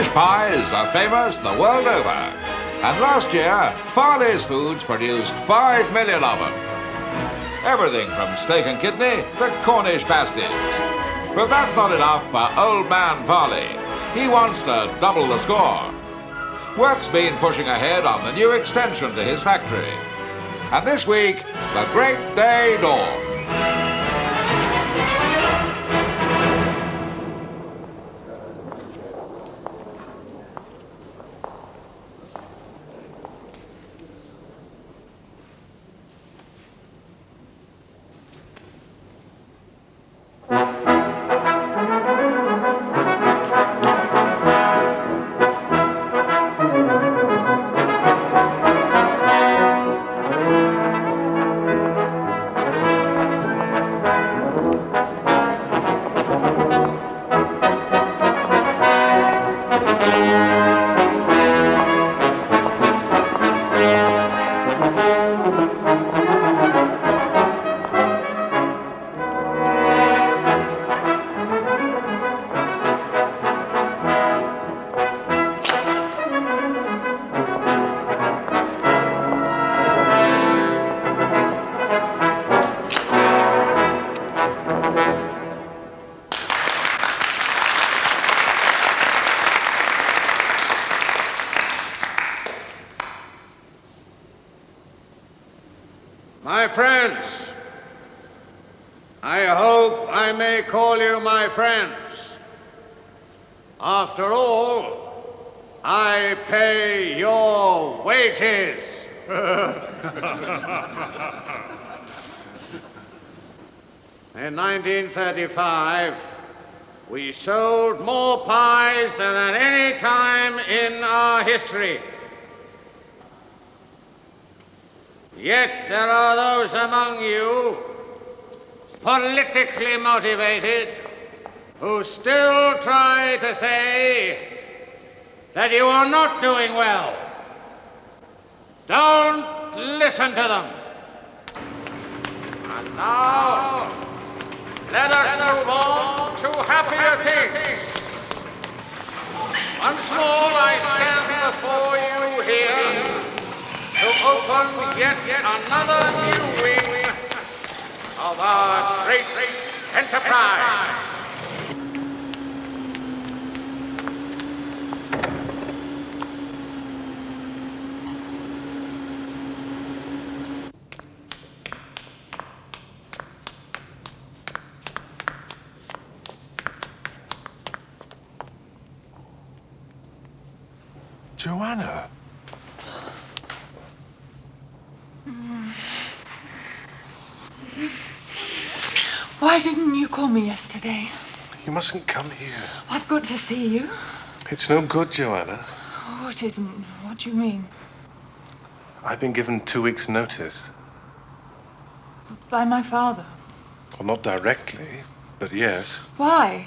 Cornish pies are famous the world over, and last year, Farley's Foods produced 5 million of them. Everything from steak and kidney to Cornish pasties. But that's not enough for old man Farley. He wants to double the score. Work's been pushing ahead on the new extension to his factory. And this week, the great day dawns. My friends, I hope I may call you my friends. After all, I pay your wages. In 1935, we sold more pies than at any time in our history. Yet there are those among you, politically motivated, who still try to say that you are not doing well. Don't listen to them. And now, let us move on to happier things. Once more I stand before you here to open yet another new wing of our great enterprise. Joanna. Why didn't you call me yesterday? You mustn't come here. I've got to see you. It's no good, Joanna. Oh, it isn't. What do you mean? I've been given 2 weeks' notice. By my father. Well, not directly, but yes. Why?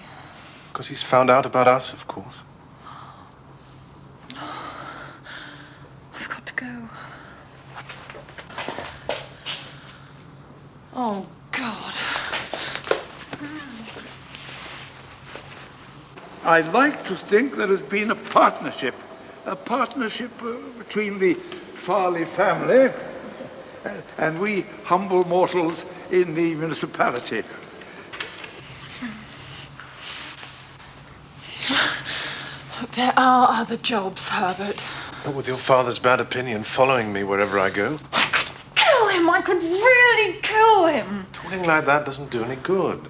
Because he's found out about us, of course. I've got to go. Oh, God. I'd like to think there has been a partnership between the Farley family and we humble mortals in the municipality. There are other jobs, Herbert. Not with your father's bad opinion following me wherever I go. Kill him! I could really kill him! Talking like that doesn't do any good.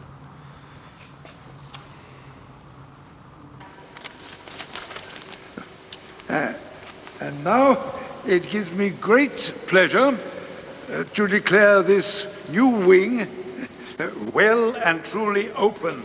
And now it gives me great pleasure to declare this new wing well and truly open.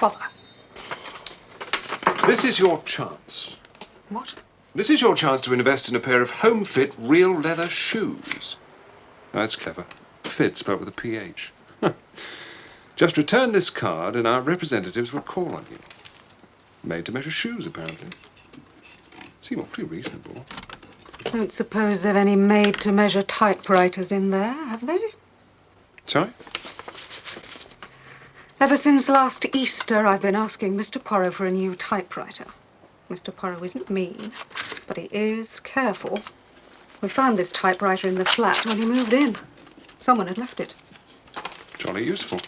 Bother. This is your chance. What? This is your chance to invest in a pair of home-fit, real leather shoes. Oh, that's clever. Fit spelled with a PH. Just return this card and our representatives will call on you. Made to measure shoes, apparently. Seem awfully reasonable. Don't suppose they've any made-to-measure typewriters in there, have they? Sorry? Ever since last Easter, I've been asking Mr. Poirot for a new typewriter. Mr. Poirot isn't mean, but he is careful. We found this typewriter in the flat when he moved in. Someone had left it. Jolly useful.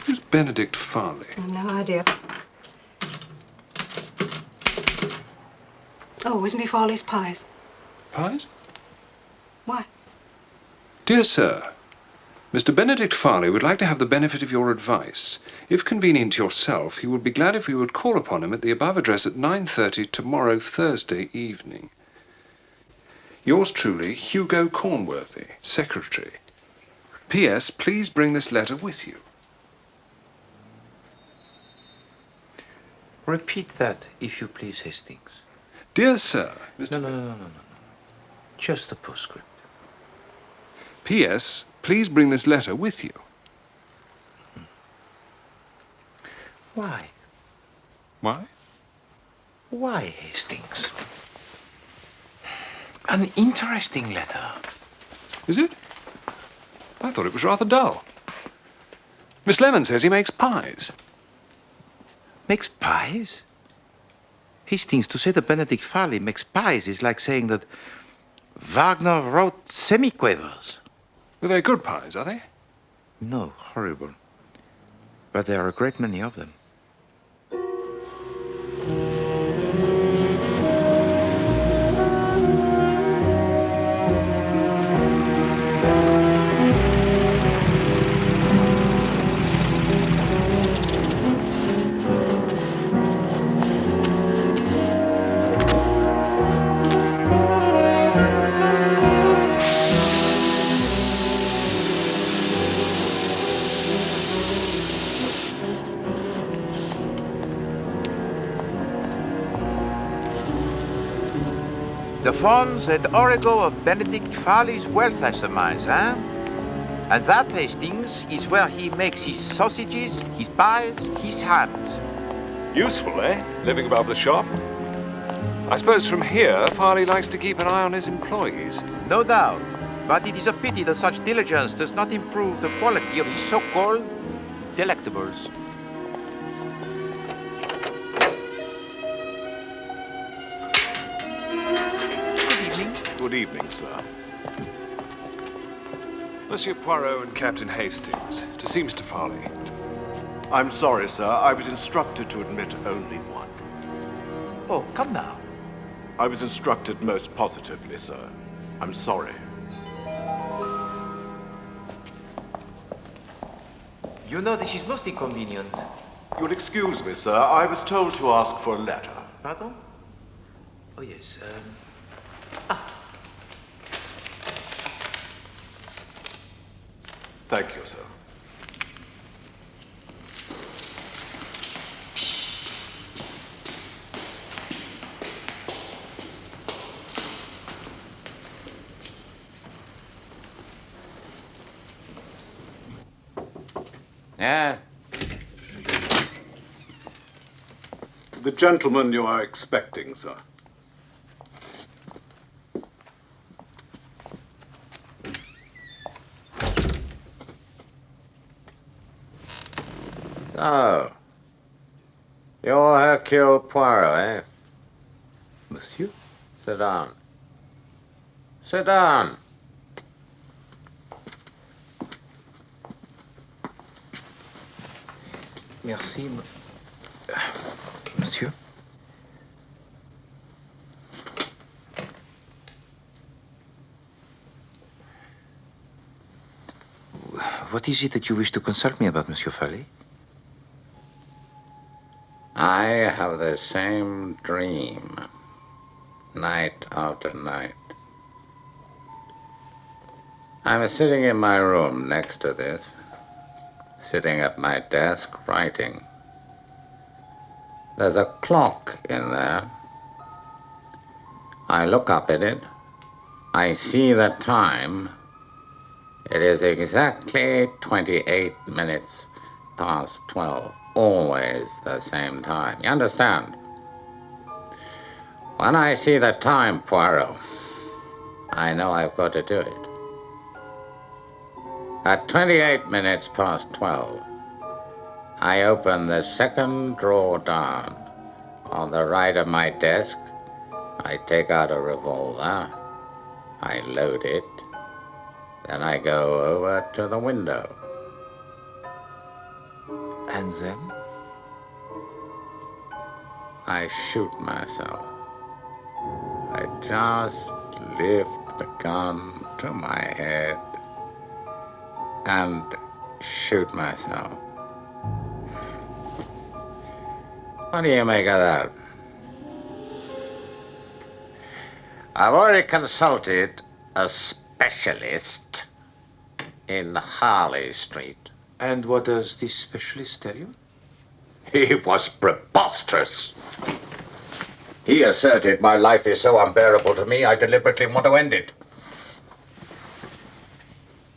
Who's Benedict Farley? No idea. Oh, isn't he Farley's Pies? Pies? Why? Dear Sir, Mr. Benedict Farley would like to have the benefit of your advice. If convenient to yourself, he would be glad if you would call upon him at the above address at 9:30 tomorrow, Thursday evening. Yours truly, Hugo Cornworthy, Secretary. P.S. Please bring this letter with you. Repeat that, if you please, Hastings. Dear Sir, Mr. No. Just the postscript. P.S. Please bring this letter with you. Why? Why? Why, Hastings? An interesting letter. Is it? I thought it was rather dull. Miss Lemon says he makes pies. Makes pies? Hastings, to say that Benedict Farley makes pies is like saying that Wagner wrote semiquavers. Well, they're good pies, are they? No, horrible. But there are a great many of them. The funds at Origo of Benedict Farley's wealth, I surmise, eh? And that, Hastings, is where he makes his sausages, his pies, his hams. Useful, eh? Living above the shop. I suppose from here, Farley likes to keep an eye on his employees. No doubt. But it is a pity that such diligence does not improve the quality of his so-called delectables. Good evening, sir. Monsieur Poirot and Captain Hastings, to see Mr. Farley. I'm sorry, sir. I was instructed to admit only one. Oh, come now. I was instructed most positively, sir. I'm sorry. You know this is most inconvenient. You'll excuse me, sir. I was told to ask for a letter. Pardon? Oh, yes. Thank you, sir. Yeah? The gentleman you are expecting, sir. Oh. You're Hercule Poirot, eh? Monsieur? Sit down. Sit down. Merci, monsieur. What is it that you wish to consult me about, Monsieur Farley? I have the same dream, night after night. I'm sitting in my room next to this, sitting at my desk writing. There's a clock in there. I look up at it. I see the time. It is exactly 28 minutes past 12. Always the same time. You understand? When I see the time, Poirot, I know I've got to do it. At 28 minutes past 12, I open the second drawer down. On the right of my desk, I take out a revolver. I load it. Then I go over to the window. And then? I shoot myself. I just lift the gun to my head and shoot myself. What do you make of that? I've already consulted a specialist in Harley Street. And what does this specialist tell you? He was preposterous. He asserted my life is so unbearable to me, I deliberately want to end it.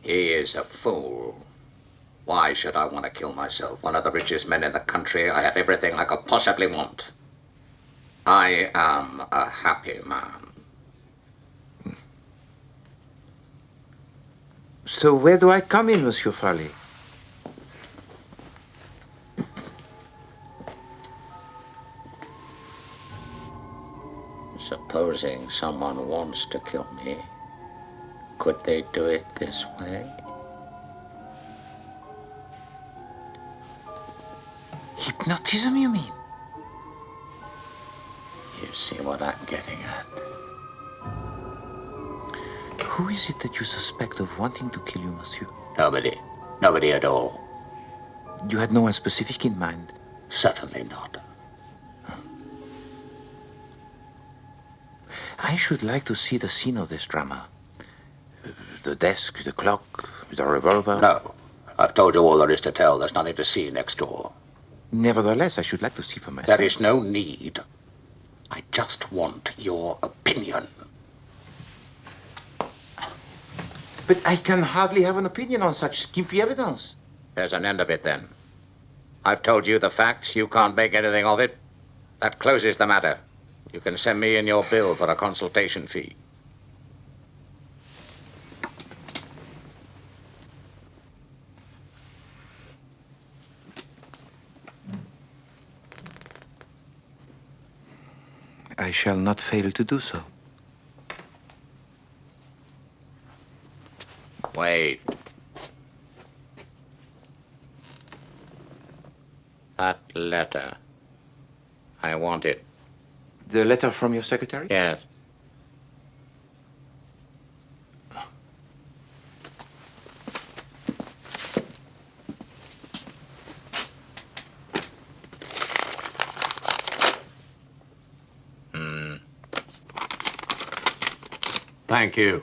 He is a fool. Why should I want to kill myself? One of the richest men in the country. I have everything I could possibly want. I am a happy man. So where do I come in, Monsieur Farley? Supposing someone wants to kill me, could they do it this way? Hypnotism, you mean? You see what I'm getting at? Who is it that you suspect of wanting to kill you, monsieur? Nobody. Nobody at all. You had no one specific in mind? Certainly not. I should like to see the scene of this drama. The desk, the clock, the revolver. No. I've told you all there is to tell. There's nothing to see next door. Nevertheless, I should like to see for myself. There is no need. I just want your opinion. But I can hardly have an opinion on such skimpy evidence. There's an end of it, then. I've told you the facts. You can't make anything of it. That closes the matter. You can send me in your bill for a consultation fee. I shall not fail to do so. Wait. That letter. I want it. The letter from your secretary? Yes. Thank you.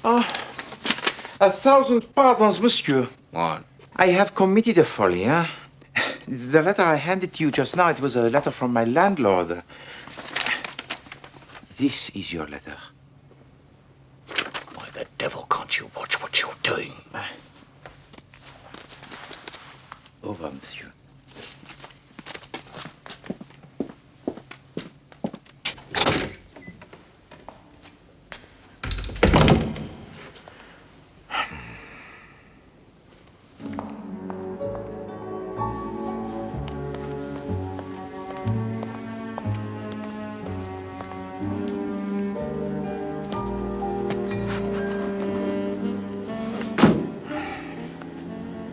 Oh, 1,000 pardons, monsieur. What? I have committed a folly, huh? The letter I handed to you just now, it was a letter from my landlord. This is your letter. Why the devil can't you watch what you're doing? Au revoir, monsieur.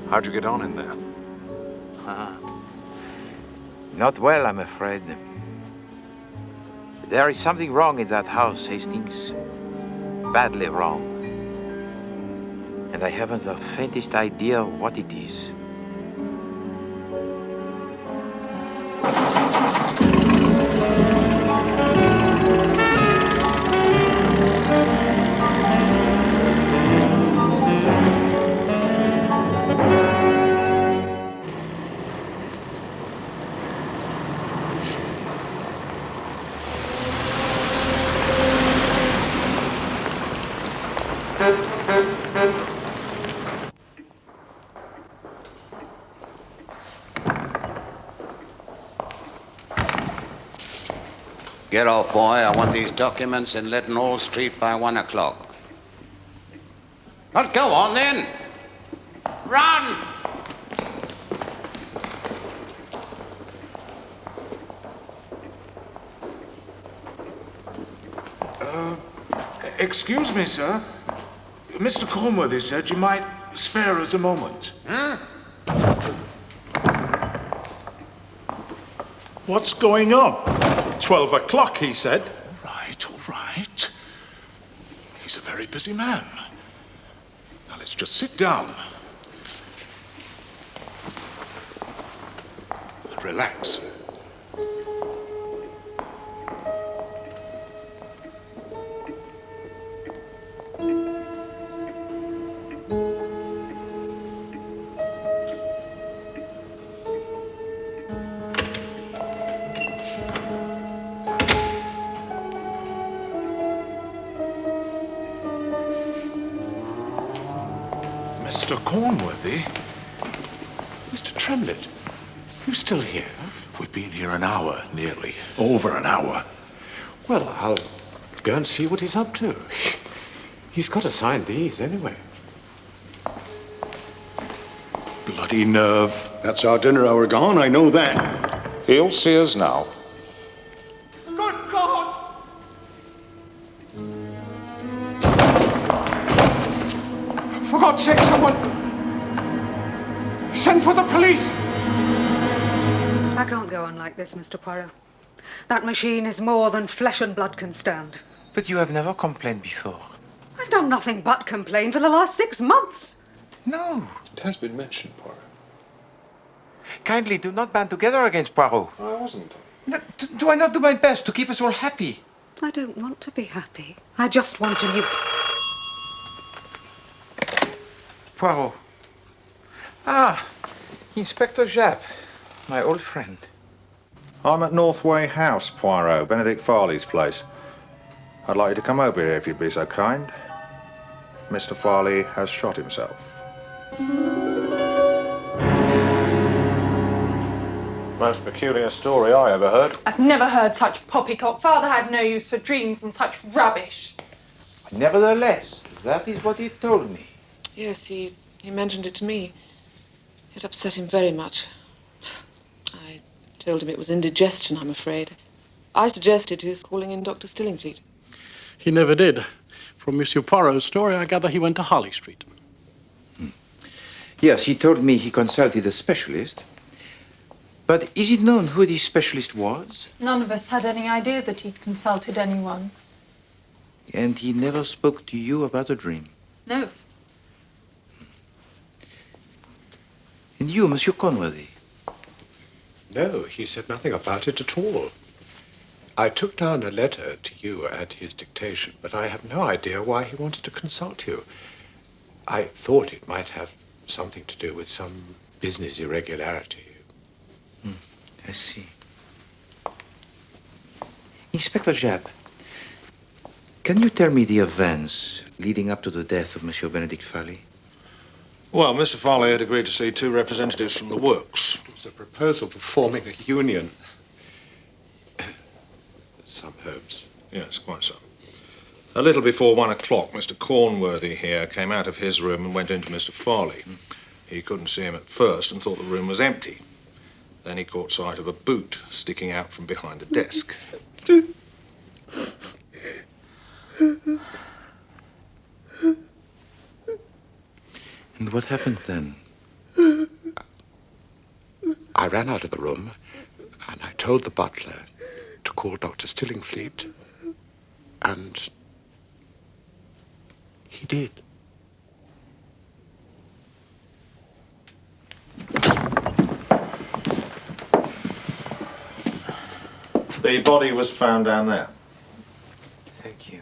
How'd you get on in there? Not well, I'm afraid. There is something wrong in that house, Hastings. Badly wrong. And I haven't the faintest idea what it is. Get off, boy. I want these documents in Leadenhall Street by 1 o'clock. Well, go on, then. Run! Excuse me, sir. Mr. Cornworthy said you might spare us a moment. What's going on? 12 o'clock, he said. All right. He's a very busy man. Now, let's just sit down. And relax. Mr. Cornworthy? Mr. Tremlett, you still here? We've been here an hour, nearly. Over an hour. Well, I'll go and see what he's up to. He's got to sign these anyway. Bloody nerve. That's our dinner hour gone, I know that. He'll see us now. Good God! For God's sake, someone... send for the police! I can't go on like this, Mr. Poirot. That machine is more than flesh and blood can stand. But you have never complained before. I've done nothing but complain for the last 6 months. No. It has been mentioned, Poirot. Kindly do not band together against Poirot. I wasn't. No, do I not do my best to keep us all happy? I don't want to be happy. I just want a new... Poirot. Ah, Inspector Japp, my old friend. I'm at Northway House, Poirot, Benedict Farley's place. I'd like you to come over here if you'd be so kind. Mr. Farley has shot himself. Most peculiar story I ever heard. I've never heard such poppycock. Father had no use for dreams and such rubbish. Nevertheless, that is what he told me. Yes, he mentioned it to me. It upset him very much. I told him it was indigestion, I'm afraid. I suggested his calling in Dr. Stillingfleet. He never did. From Monsieur Poirot's story, I gather he went to Harley Street. Yes, he told me he consulted a specialist. But is it known who this specialist was? None of us had any idea that he'd consulted anyone. And he never spoke to you about the dream? No. And you, Monsieur Cornworthy? No, he said nothing about it at all. I took down a letter to you at his dictation, but I have no idea why he wanted to consult you. I thought it might have something to do with some business irregularity. I see. Inspector Japp, can you tell me the events leading up to the death of Monsieur Benedict Farley? Well, Mr. Farley had agreed to see 2 representatives from the works. It was a proposal for forming a union. Some homes. Yes, quite so. A little before 1 o'clock, Mr. Cornworthy here came out of his room and went into Mr. Farley. He couldn't see him at first and thought the room was empty. Then he caught sight of a boot sticking out from behind the desk. And what happened then? I ran out of the room and I told the butler to call Dr. Stillingfleet, and he did. The body was found down there. Thank you.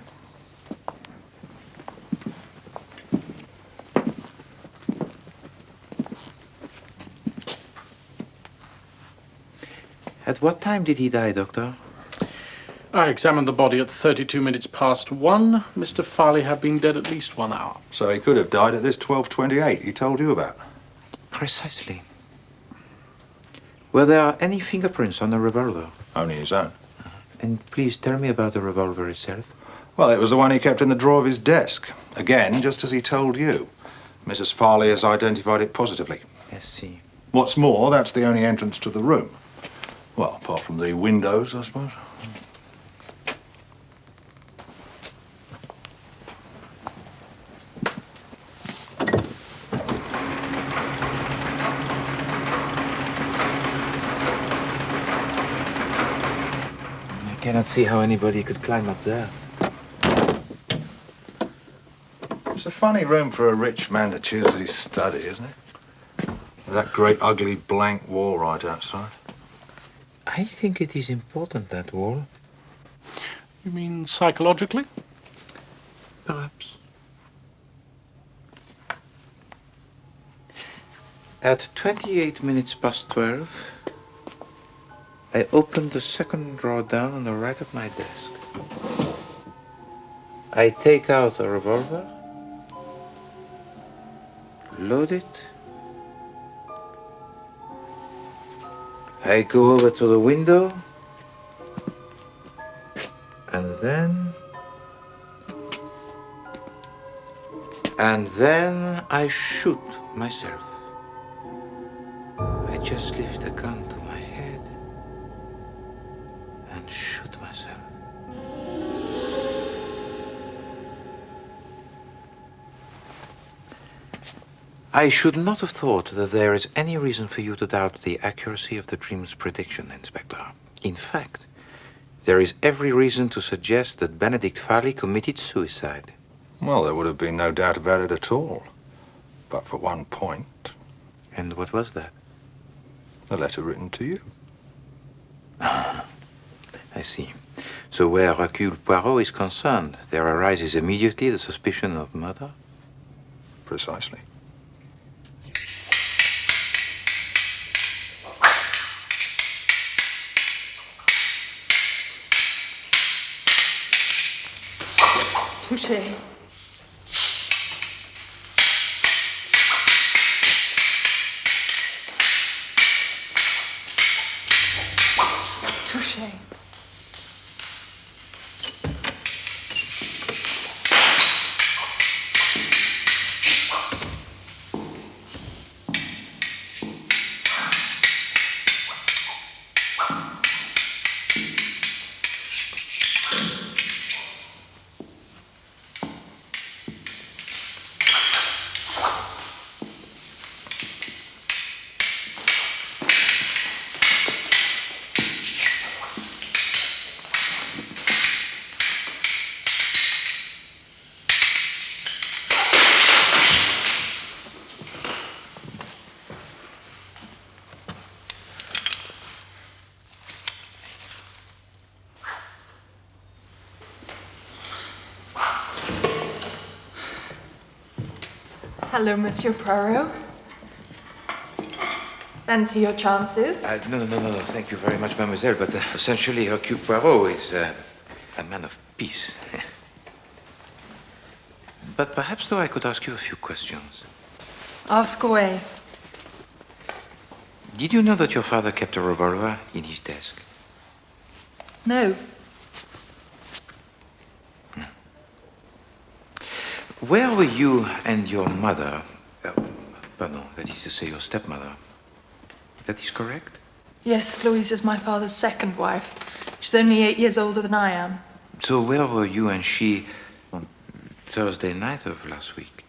At what time did he die, Doctor? I examined the body at 32 minutes past 1. Mr. Farley had been dead at least 1 hour. So he could have died at this 12:28 he told you about. Precisely. Were there any fingerprints on the revolver? Only his own. And please tell me about the revolver itself. Well, it was the one he kept in the drawer of his desk. Again, just as he told you. Mrs. Farley has identified it positively. I see. What's more, that's the only entrance to the room. Well, apart from the windows, I suppose. I cannot see how anybody could climb up there. It's a funny room for a rich man to choose as his study, isn't it? With that great ugly blank wall right outside. I think it is important, that wall. You mean psychologically? Perhaps. At 28 minutes past 12, I opened the second drawer down on the right of my desk. I take out a revolver, load it. I go over to the window, and then I shoot myself. I just lift the gun to my head and shoot myself. I should not have thought that there is any reason for you to doubt the accuracy of the dream's prediction, Inspector. In fact, there is every reason to suggest that Benedict Farley committed suicide. Well, there would have been no doubt about it at all. But for one point. And what was that? A letter written to you. I see. So where Hercule Poirot is concerned, there arises immediately the suspicion of murder? Precisely. Touché. Touché. Hello, Monsieur Poirot. Fancy your chances? No, thank you very much, mademoiselle, but essentially Hercule Poirot is a man of peace. But perhaps, though, I could ask you a few questions. Ask away. Did you know that your father kept a revolver in his desk? No. Where were you and your mother, that is to say your stepmother? That is correct? Yes, Louise is my father's second wife. She's only 8 years older than I am. So where were you and she on Thursday night of last week?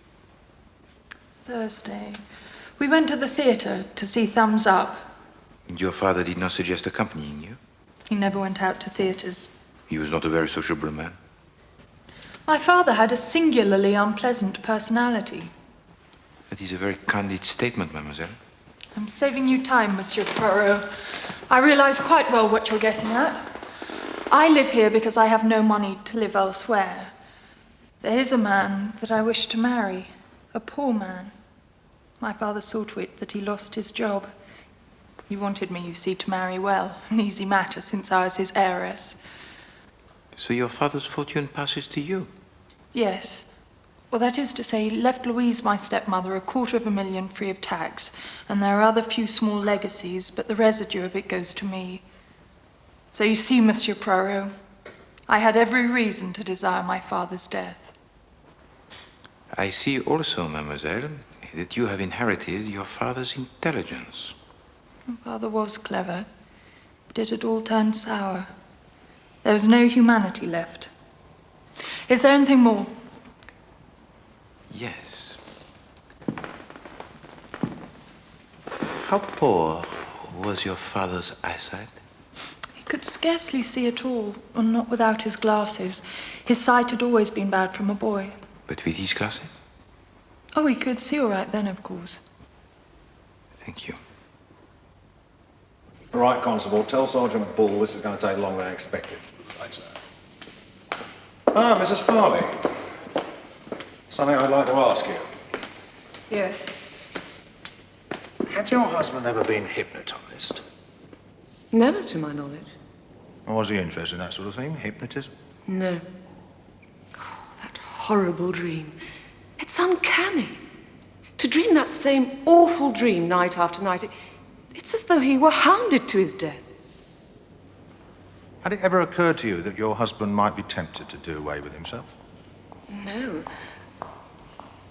Thursday. We went to the theatre to see Thumbs Up. Your father did not suggest accompanying you? He never went out to theatres. He was not a very sociable man. My father had a singularly unpleasant personality. That is a very candid statement, mademoiselle. I'm saving you time, Monsieur Poirot. I realize quite well what you're getting at. I live here because I have no money to live elsewhere. There is a man that I wish to marry, a poor man. My father saw to it that he lost his job. He wanted me, you see, to marry well, an easy matter since I was his heiress. So your father's fortune passes to you? Yes. Well, that is to say, he left Louise, my stepmother, $250,000 free of tax, and there are other few small legacies, but the residue of it goes to me. So you see, Monsieur Poirot, I had every reason to desire my father's death. I see also, mademoiselle, that you have inherited your father's intelligence. My father was clever, but it had all turned sour. There was no humanity left. Is there anything more? Yes. How poor was your father's eyesight? He could scarcely see at all, and not without his glasses. His sight had always been bad from a boy. But with his glasses? Oh, he could see all right then, of course. Thank you. All right, Constable, tell Sergeant Bull this is going to take longer than expected. Right, sir. Ah, Mrs. Farley. Something I'd like to ask you. Yes. Had your husband ever been hypnotized? Never, to my knowledge. Or was he interested in that sort of thing, hypnotism? No. Oh, that horrible dream. It's uncanny. To dream that same awful dream night after night, it's as though he were hounded to his death. Had it ever occurred to you that your husband might be tempted to do away with himself? No.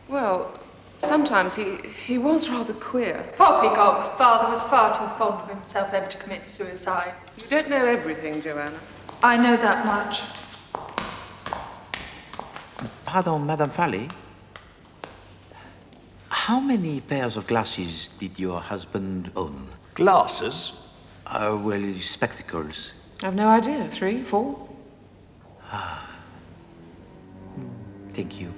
Well, sometimes he was rather queer. Poppycock, father was far too fond of himself ever to commit suicide. You don't know everything, Joanna. I know that much. Pardon, Madame Farley. How many pairs of glasses did your husband own? Glasses? Well, spectacles. I've no idea. 3, 4? Ah. Thank you.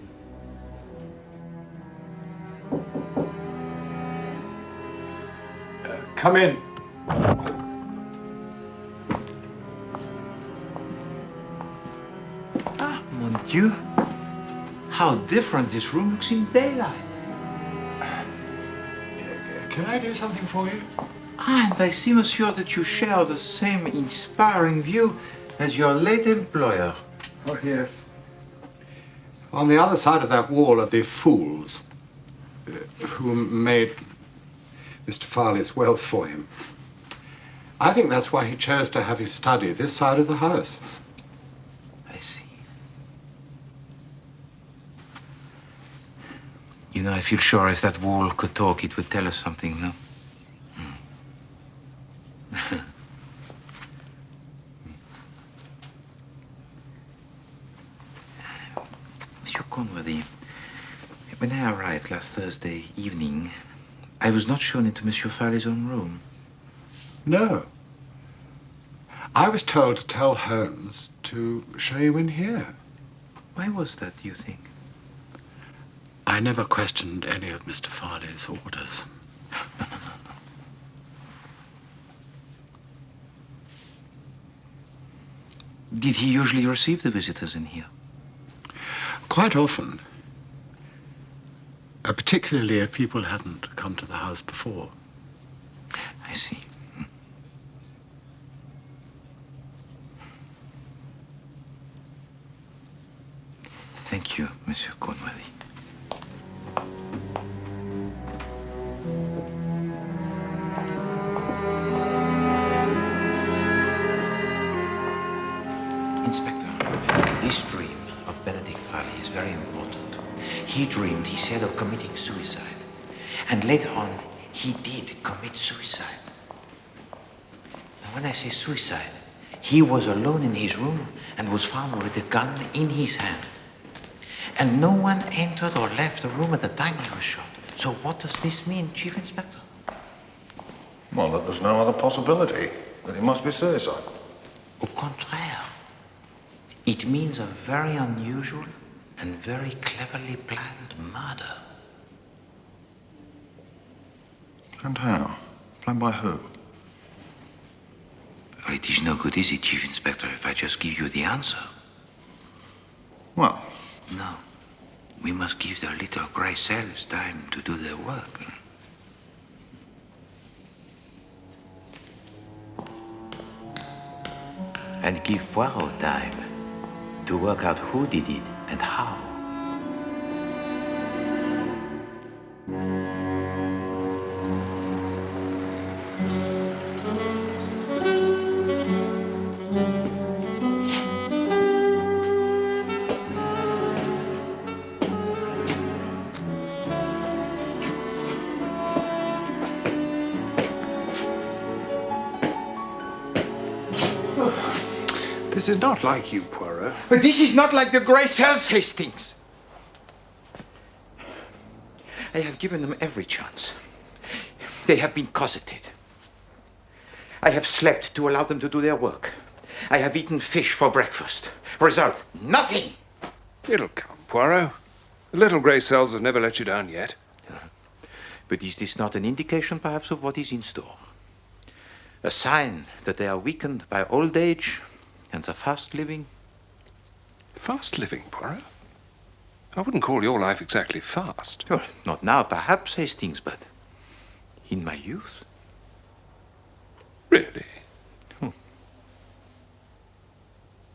Come in. Ah, mon Dieu. How different this room looks in daylight. Can I do something for you? And I see, monsieur, that you share the same inspiring view as your late employer. Oh, yes. On the other side of that wall are the fools who made Mr. Farley's wealth for him. I think that's why he chose to have his study this side of the house. I see. You know, I feel sure if that wall could talk, it would tell us something, no? Monsieur Conworthy, when I arrived last Thursday evening, I was not shown into Monsieur Farley's own room. No. I was told to tell Holmes to show you in here. Why was that, do you think? I never questioned any of Mr. Farley's orders. No. Did he usually receive the visitors in here? Quite often. Particularly if people hadn't come to the house before. I see. Thank you, Monsieur Conworthy. Inspector, this dream of Benedict Farley is very important. He dreamed, he said, of committing suicide. And later on, he did commit suicide. Now, when I say suicide, he was alone in his room and was found with a gun in his hand. And no one entered or left the room at the time he was shot. So what does this mean, Chief Inspector? Well, that there's no other possibility. That it must be suicide. Au contraire. It means a very unusual and very cleverly planned murder. And how? Planned by who? Well, it is no good, is it, Chief Inspector, if I just give you the answer? Well, no. We must give the little grey cells time to do their work. And give Poirot time to work out who did it and how. This is not like you, Poirot. But this is not like the grey cells, Hastings. I have given them every chance. They have been cosseted. I have slept to allow them to do their work. I have eaten fish for breakfast. Result, nothing. It'll come, Poirot. The little grey cells have never let you down yet. But is this not an indication, perhaps, of what is in store? A sign that they are weakened by old age and the fast living? Fast living, Poirot? I wouldn't call your life exactly fast. Well, not now, perhaps, Hastings, but in my youth. Really?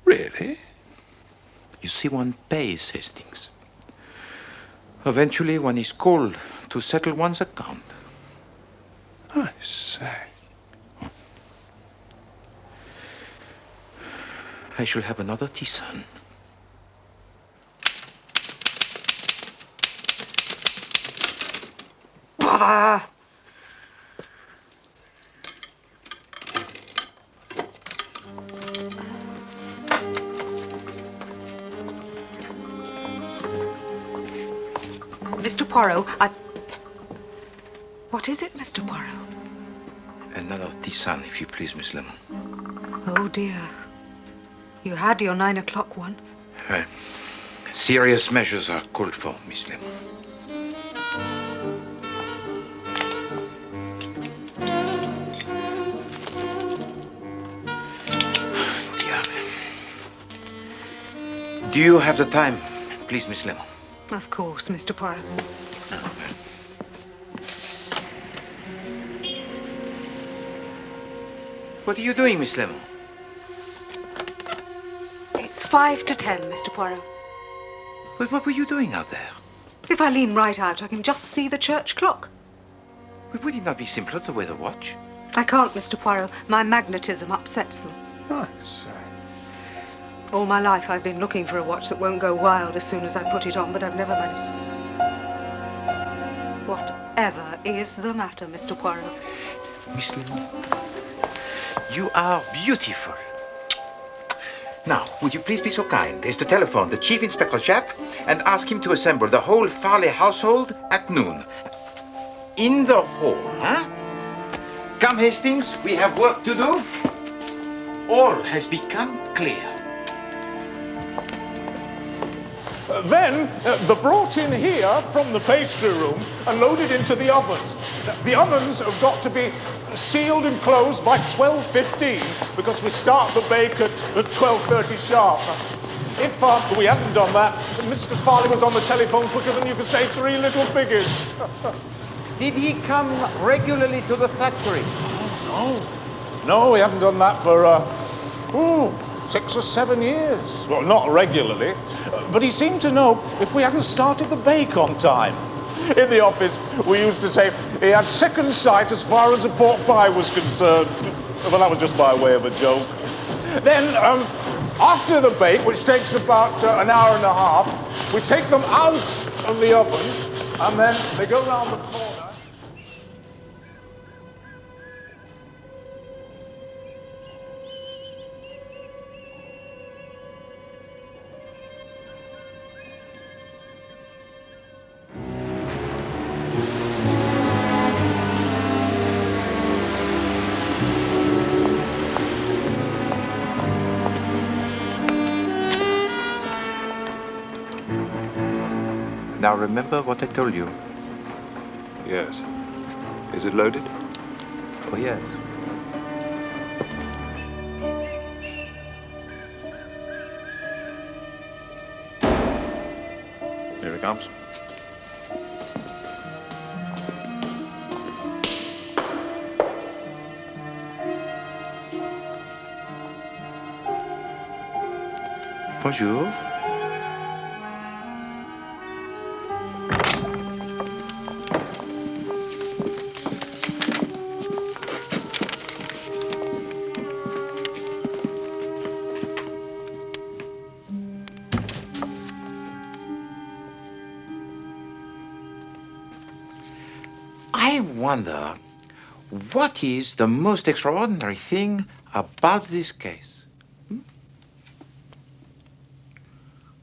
Really? You see, one pays, Hastings. Eventually, one is called to settle one's account. I say. I shall have another tisane. Bother! Mr. Poirot, What is it, Mr. Poirot? Another tisane, if you please, Miss Lemon. Oh, dear. You had your 9 o'clock one. Serious measures are called for, Miss Lemon. Do you have the time, please, Miss Lemon? Of course, Mr. Poirot. What are you doing, Miss Lemon? It's 5 to 10, Mr. Poirot. But what were you doing out there? If I lean right out, I can just see the church clock. But would it not be simpler to wear the watch? I can't, Mr. Poirot. My magnetism upsets them. I say. All my life I've been looking for a watch that won't go wild as soon as I put it on, but I've never managed. Whatever is the matter, Mr. Poirot? Miss Lemon, you are beautiful. Now, would you please be so kind as to telephone the Chief Inspector Japp and ask him to assemble the whole Farley household at noon? In the hall, huh? Come, Hastings, we have work to do. All has become clear. Then they're brought in here from the pastry room and loaded into the ovens. The ovens have got to be sealed and closed by 12:15 because we start the bake at 12:30 sharp. If we hadn't done that, Mr. Farley was on the telephone quicker than you could say 3 little piggies. Did he come regularly to the factory? Oh, no. No, we haven't done that for 6 or 7 years. Well, not regularly, but he seemed to know if we hadn't started the bake on time. In the office, we used to say he had second sight as far as a pork pie was concerned. Well, that was just by way of a joke. Then, after the bake, which takes about an hour and a half, we take them out of the ovens, and then they go round the corner. Now remember what I told you. Yes. Is it loaded? Oh, yes. comes. Bonjour. I wonder, what is the most extraordinary thing about this case?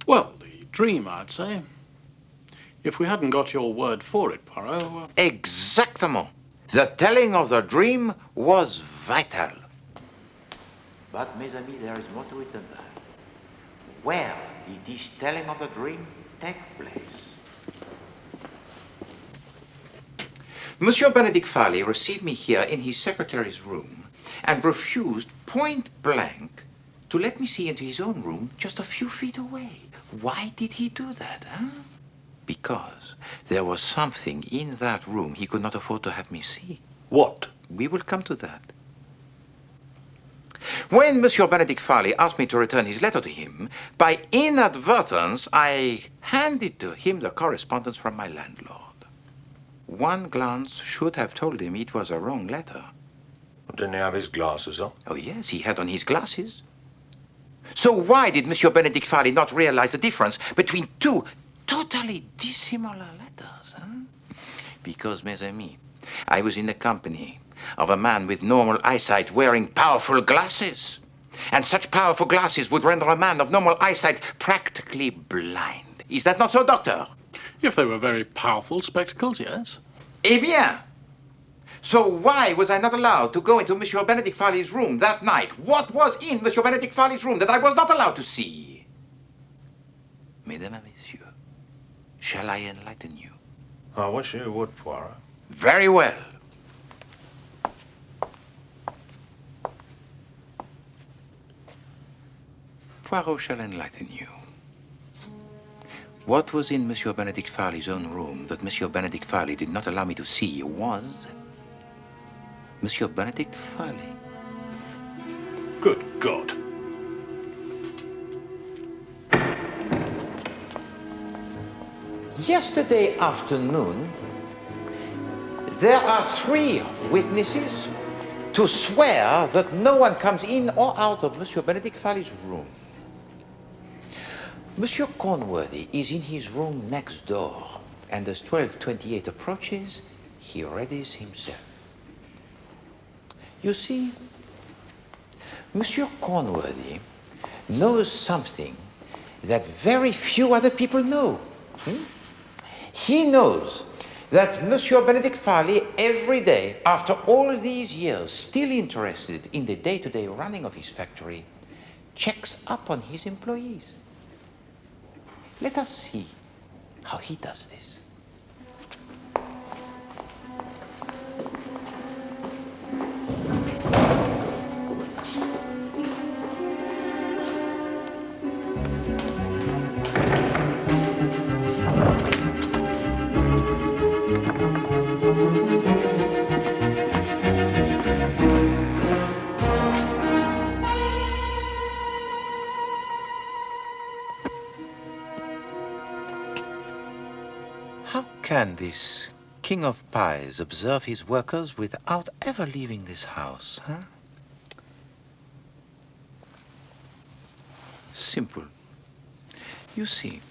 Well, the dream, I'd say. If we hadn't got your word for it, Poirot... Exactement. The telling of the dream was vital. But, mes amis, there is more to it than that. Where did this telling of the dream take place? Monsieur Benedict Farley received me here in his secretary's room and refused point blank to let me see into his own room just a few feet away. Why did he do that, huh? Because there was something in that room he could not afford to have me see. What? We will come to that. When Monsieur Benedict Farley asked me to return his letter to him, by inadvertence I handed to him the correspondence from my landlord. One glance should have told him it was a wrong letter. Didn't he have his glasses on? Oh, yes, he had on his glasses. So why did Monsieur Benedict Farley not realize the difference between two totally dissimilar letters, huh? Because, mes amis, I was in the company of a man with normal eyesight wearing powerful glasses. And such powerful glasses would render a man of normal eyesight practically blind. Is that not so, Doctor? If they were very powerful spectacles, yes. Eh bien. So why was I not allowed to go into Monsieur Benedict Farley's room that night? What was in Monsieur Benedict Farley's room that I was not allowed to see? Mesdames et messieurs, shall I enlighten you? I wish you would, Poirot. Very well. Poirot shall enlighten you. What was in Monsieur Benedict Farley's own room that Monsieur Benedict Farley did not allow me to see was Monsieur Benedict Farley. Good God. Yesterday afternoon, there are 3 witnesses to swear that no one comes in or out of Monsieur Benedict Farley's room. Monsieur Cornworthy is in his room next door, and as 12:28 approaches, he readies himself. You see, Monsieur Cornworthy knows something that very few other people know. He knows that Monsieur Benedict Farley, every day, after all these years, still interested in the day-to-day running of his factory, checks up on his employees. Let us see how he does this. Can this king of pies observe his workers without ever leaving this house, huh? Simple. You see,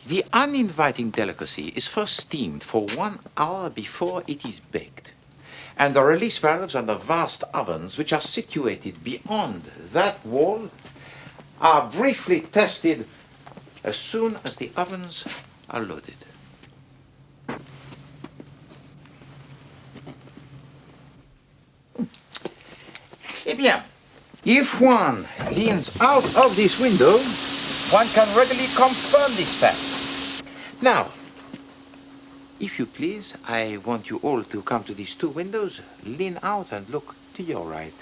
the uninviting delicacy is first steamed for 1 hour before it is baked. And the release valves on the vast ovens, which are situated beyond that wall, are briefly tested as soon as the ovens are loaded. Eh bien, if one leans out of this window, one can readily confirm this fact. Now, if you please, I want you all to come to these 2 windows, lean out and look to your right.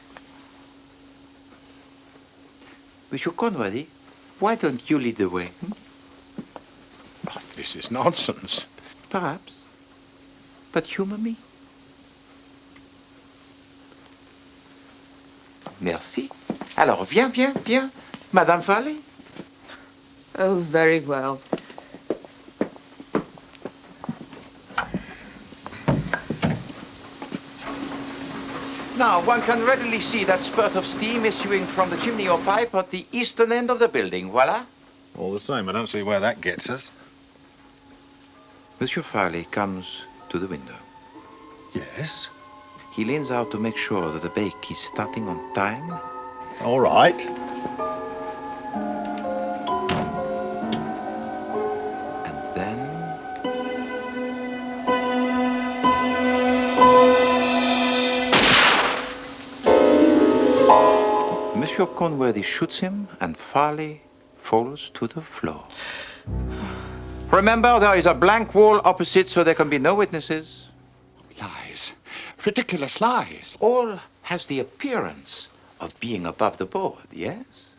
Monsieur Conway, why don't you lead the way? this is nonsense. Perhaps. But humor me. Merci. Alors, viens, Madame Farley. Oh, very well. Now, one can readily see that spurt of steam issuing from the chimney or pipe at the eastern end of the building. Voila. All the same, I don't see where that gets us. Monsieur Farley comes to the window. Yes? He leans out to make sure that the bake is starting on time. All right. And then... Monsieur Conworthy shoots him, and Farley falls to the floor. Remember, there is a blank wall opposite, so there can be no witnesses. Lies. Ridiculous lies. All has the appearance of being above the board, yes?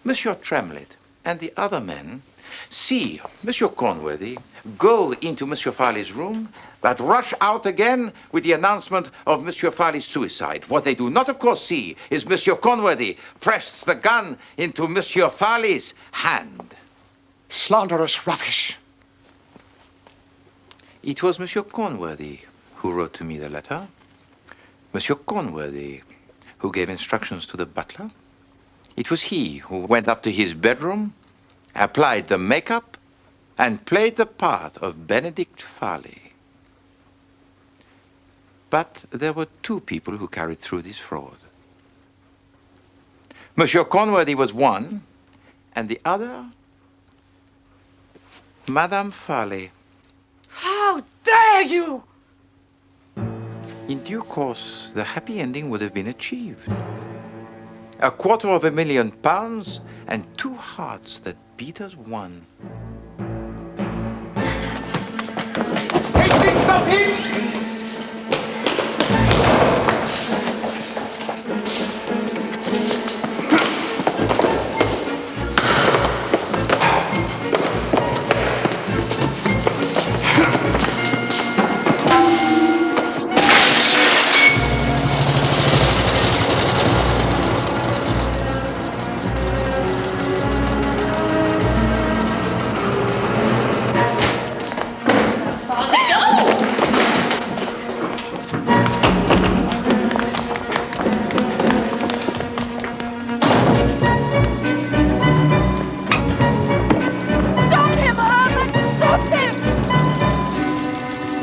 Monsieur Tremlett and the other men see Monsieur Conworthy go into Monsieur Farley's room, but rush out again with the announcement of Monsieur Farley's suicide. What they do not, of course, see is Monsieur Conworthy press the gun into Monsieur Farley's hand. Slanderous rubbish. It was Monsieur Conworthy who wrote to me the letter. Monsieur Conworthy who gave instructions to the butler. It was he who went up to his bedroom, applied the makeup, and played the part of Benedict Farley. But there were two people who carried through this fraud. Monsieur Conworthy was one, and the other, Madame Farley. How dare you! In due course, the happy ending would have been achieved. £250,000 and two hearts that beat as one. Hey, stop him!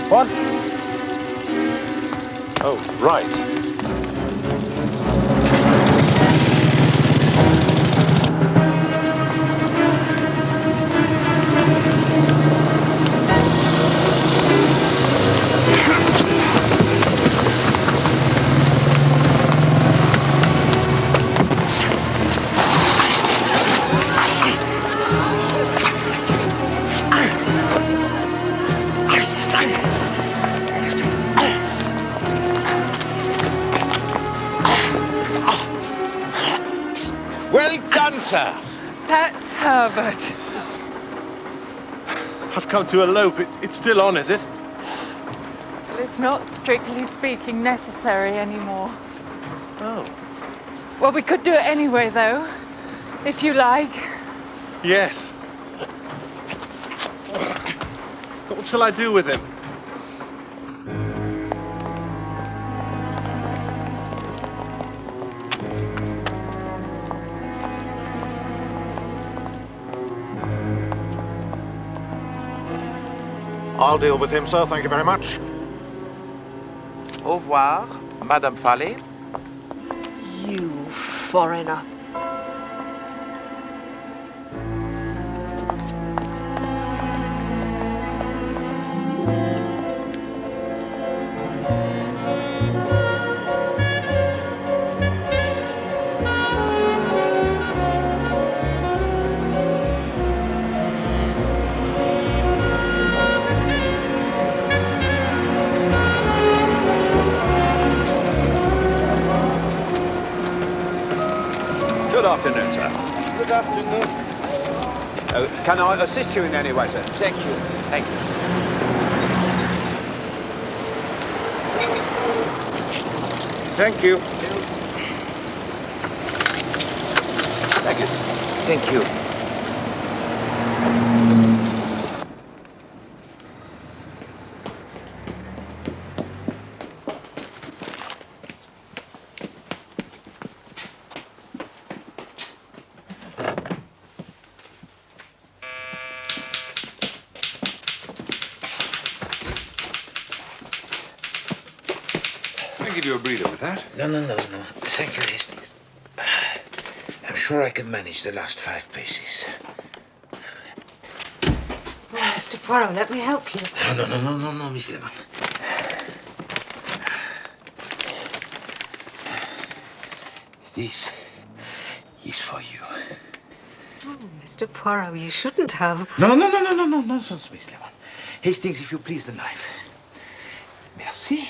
What? Oh, right. Well done, sir. That's Herbert. I've come to elope. It's still on, is it? Well, it's not strictly speaking necessary anymore. Oh. Well, we could do it anyway, though, if you like. Yes. What shall I do with him? I'll deal with him, sir. Thank you very much. Au revoir, Madame Farley. You foreigner. Good afternoon, sir. Good afternoon. Can I assist you in any way, sir? Thank you. Thank you. Thank you. Thank you. Thank you. I'll give you a breather with that. No. Thank you, Hastings. I'm sure I can manage the last 5 paces. Oh, Mr. Poirot, let me help you. No, Miss Lemon. This is for you. Oh, Mr. Poirot, you shouldn't have. No, nonsense, Miss Lemon. Hastings, if you please, the knife. Merci.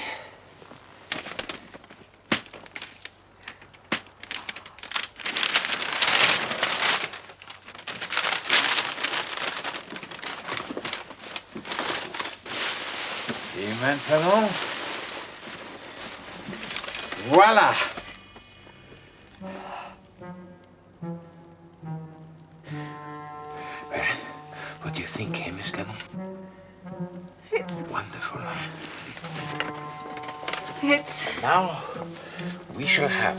Et maintenant, voilà. Well, what do you think, Miss Lemon? It's Wonderful. It's... Now, we shall have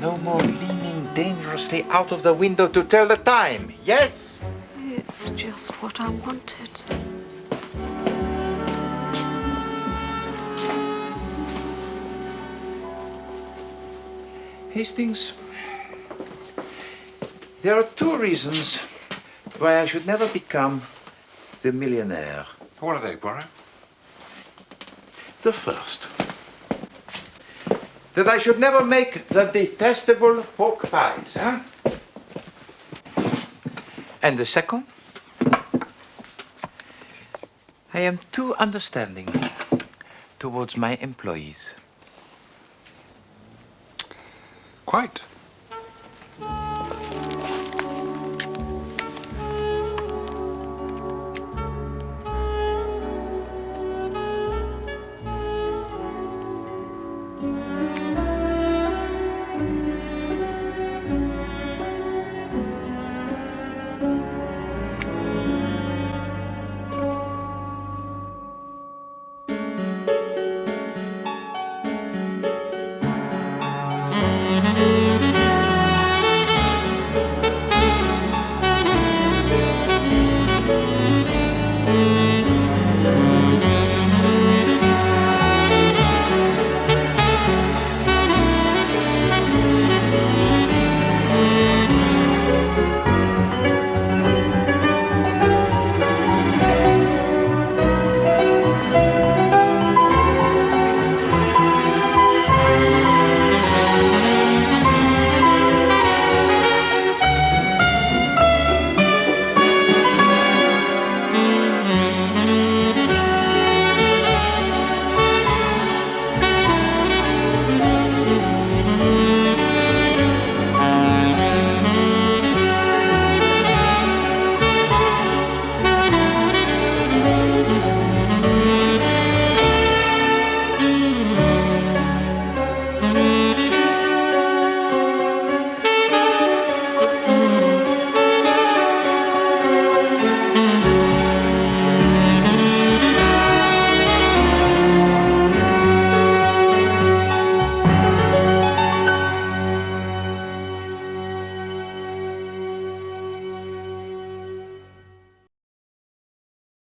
no more leaning dangerously out of the window to tell the time, yes? It's just what I wanted. Hastings, there are 2 reasons why I should never become the millionaire. What are they, Poirot? The first, that I should never make the detestable pork pies, huh? And the second, I am too understanding towards my employees. Quite.